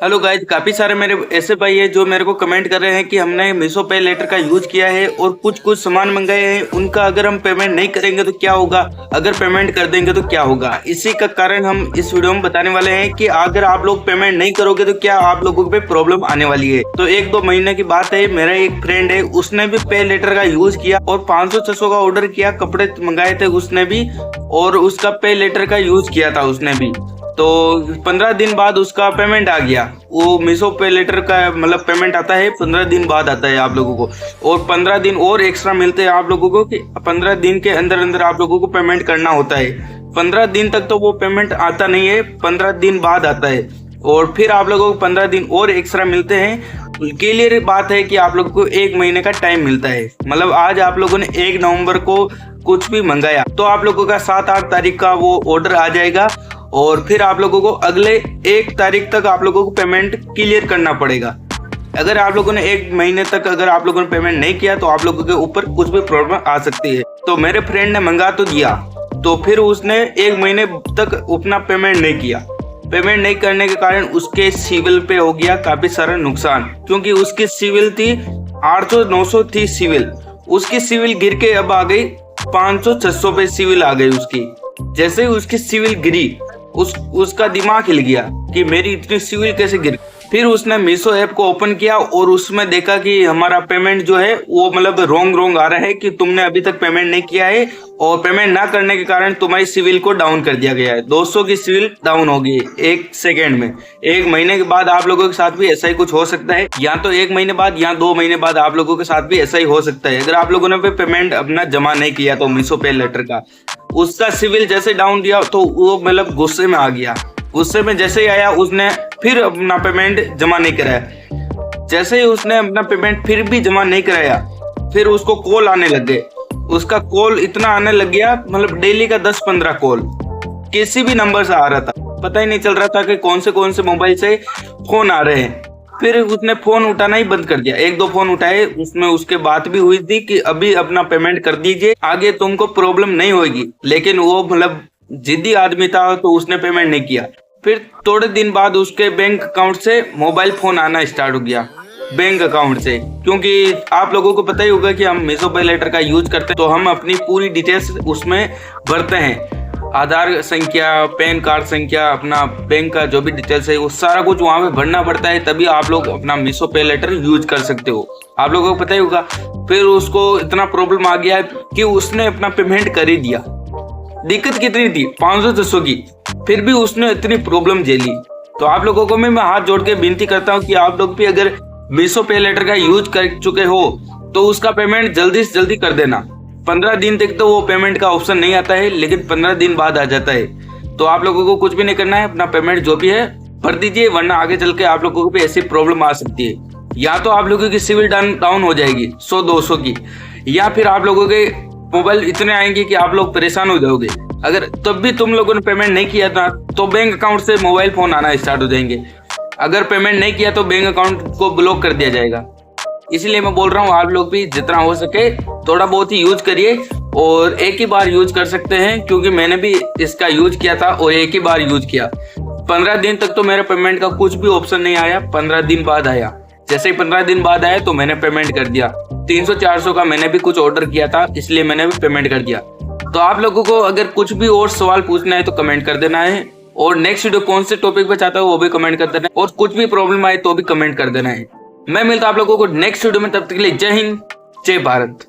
Hello guys, काफी सारे मेरे ऐसे भाई है जो मेरे को कमेंट कर रहे हैं कि हमने मीशो पे लेटर का यूज किया है और कुछ कुछ सामान मंगाए हैं, उनका अगर हम पेमेंट नहीं करेंगे तो क्या होगा, अगर पेमेंट कर देंगे तो क्या होगा। इसी का कारण हम इस वीडियो में बताने वाले हैं कि अगर आप लोग पेमेंट नहीं करोगे तो क्या आप लोगों पे प्रॉब्लम आने वाली है। तो 1-2 महीने की बात है, मेरा एक फ्रेंड है, उसने भी पे लेटर का यूज किया और 500-600 का ऑर्डर किया, कपड़े मंगाए थे उसने भी और उसका पे लेटर का यूज किया था उसने भी। तो 15 दिन बाद उसका पेमेंट आ गया। वो मीशो पे लेटर का मतलब पेमेंट आता है 15 दिन बाद आता है आप लोगों को, और 15 दिन और एक्स्ट्रा मिलते हैं आप लोगों को कि 15 दिन के अंदर अंदर आप लोगों को पेमेंट करना होता है। 15 दिन तक तो वो पेमेंट आता नहीं है, 15 दिन बाद आता है और फिर आप लोगों को 15 दिन और एक्स्ट्रा मिलते हैं। क्लियर बात है कि आप लोगों को 1 महीने का टाइम मिलता है। मतलब आज आप लोगों ने 1 नवंबर को कुछ भी मंगाया तो आप लोगों का 7-8 तारीख का वो ऑर्डर आ जाएगा और फिर आप लोगों को अगले 1 तारीख तक आप लोगों को पेमेंट क्लियर करना पड़ेगा। अगर आप लोगों ने 1 महीने तक अगर आप लोगों ने पेमेंट नहीं किया तो आप लोगों के ऊपर कुछ भी प्रॉब्लम आ सकती है। तो मेरे फ्रेंड ने मंगा तो दिया, तो फिर उसने 1 महीने तक अपना पेमेंट नहीं किया। पेमेंट नहीं करने के कारण उसके सिविल पे हो गया काफी सारा नुकसान, क्योंकि उसकी सिविल थी 800-900 थी सिविल, उसकी सिविल गिर के अब आ गई 500-600 पे सिविल आ गई उसकी। जैसे ही उसकी सिविल गिरी उसका दिमाग हिल गया कि मेरी इतनी सिविल कैसे गिर। फिर उसने मीशो ऐप को ओपन किया और उसमें देखा कि हमारा पेमेंट जो है वो मतलब रोंग आ रहा है कि तुमने अभी तक पेमेंट नहीं किया है और पेमेंट ना करने के कारण तुम्हारी सिविल को डाउन कर दिया गया है। 200 की सिविल डाउन हो गई 1 सेकेंड में। 1 महीने के बाद आप लोगों के साथ भी ऐसा ही कुछ हो सकता है, या तो 1 महीने बाद या 2 महीने बाद आप लोगों के साथ भी ऐसा ही हो सकता है। अगर आप लोगों ने पेमेंट अपना जमा नहीं किया तो मीशो पे लेटर का, उसका सिविल जैसे डाउन दिया तो वो मतलब गुस्से में आ गया। गुस्से में जैसे ही आया उसने फिर अपना पेमेंट जमा नहीं कराया। जैसे ही उसने अपना पेमेंट फिर भी जमा नहीं कराया, फिर उसको कॉल आने लग गए। उसका कॉल इतना आने लग गया, मतलब डेली का 10-15 कॉल किसी भी नंबर से आ रहा था, पता ही नहीं चल रहा था कि कौन से मोबाइल से फोन आ रहे हैं। फिर उसने फोन उठाना ही बंद कर दिया। 1-2 फोन उठाए, उसमें उसके बात भी हुई थी कि अभी अपना पेमेंट कर दीजिए, आगे तुमको प्रॉब्लम नहीं होगी, लेकिन वो मतलब जिद्दी आदमी था तो उसने पेमेंट नहीं किया। फिर थोड़े दिन बाद उसके बैंक अकाउंट से मोबाइल फोन आना स्टार्ट हो गया, बैंक अकाउंट से। क्योंकि आप लोगों को पता ही होगा कि हम मीशो पे लेटर का यूज करते हैं तो हम अपनी पूरी डिटेल्स उसमें भरते हैं, आधार संख्या, पैन कार्ड संख्या, अपना बैंक का जो भी डिटेल्स है वो सारा कुछ वहां पे भरना पड़ता है, तभी आप लोग अपना मीशो पे लेटर यूज कर सकते हो। आप लोगों को पता ही होगा। फिर उसको इतना प्रॉब्लम आ गया कि उसने अपना पेमेंट कर ही दिया। दिक्कत कितनी थी, 500-600 की, फिर भी उसने इतनी प्रॉब्लम झेली। तो आप लोगों को मैं हाथ जोड़ के विनती करता हूँ कि आप लोग भी अगर मीशो पे लेटर का यूज कर चुके हो तो उसका पेमेंट जल्दी से जल्दी कर देना। 15 दिन तक तो वो पेमेंट का ऑप्शन नहीं आता है, लेकिन 15 दिन बाद आ जाता है। तो आप लोगों को कुछ भी नहीं करना है, अपना पेमेंट जो भी है भर दीजिए, वरना आगे चल के आप लोगों को भी ऐसी प्रॉब्लम आ सकती है। या तो आप लोगों की सिविल डाउन हो जाएगी 100-200 की, या फिर आप लोगों के मोबाइल इतने आएंगे कि आप लोग परेशान हो जाओगे। अगर तब भी तुम लोगों ने पेमेंट नहीं किया था तो बैंक अकाउंट से मोबाइल फोन आना स्टार्ट हो जाएंगे। अगर पेमेंट नहीं किया तो बैंक अकाउंट को ब्लॉक कर दिया जाएगा। इसलिए मैं बोल रहा हूँ आप लोग भी जितना हो सके थोड़ा बहुत ही यूज करिए, और एक ही बार यूज कर सकते हैं, क्योंकि मैंने भी इसका यूज किया था और एक ही बार यूज किया। 15 दिन तक तो मेरे पेमेंट का कुछ भी ऑप्शन नहीं आया, 15 दिन बाद आया। जैसे ही 15 दिन बाद आया तो मैंने पेमेंट कर दिया। 300-400 का मैंने भी कुछ ऑर्डर किया था, इसलिए मैंने भी पेमेंट कर दिया। तो आप लोगों को अगर कुछ भी और सवाल पूछना है तो कमेंट कर देना है, और नेक्स्ट वीडियो कौन से टॉपिक पे चाहता हो वो भी कमेंट कर देना है, और कुछ भी प्रॉब्लम आए तो भी कमेंट कर देना है। मैं मिलता आप लोगों को नेक्स्ट वीडियो में, तब तक के लिए जय हिंद, जय भारत।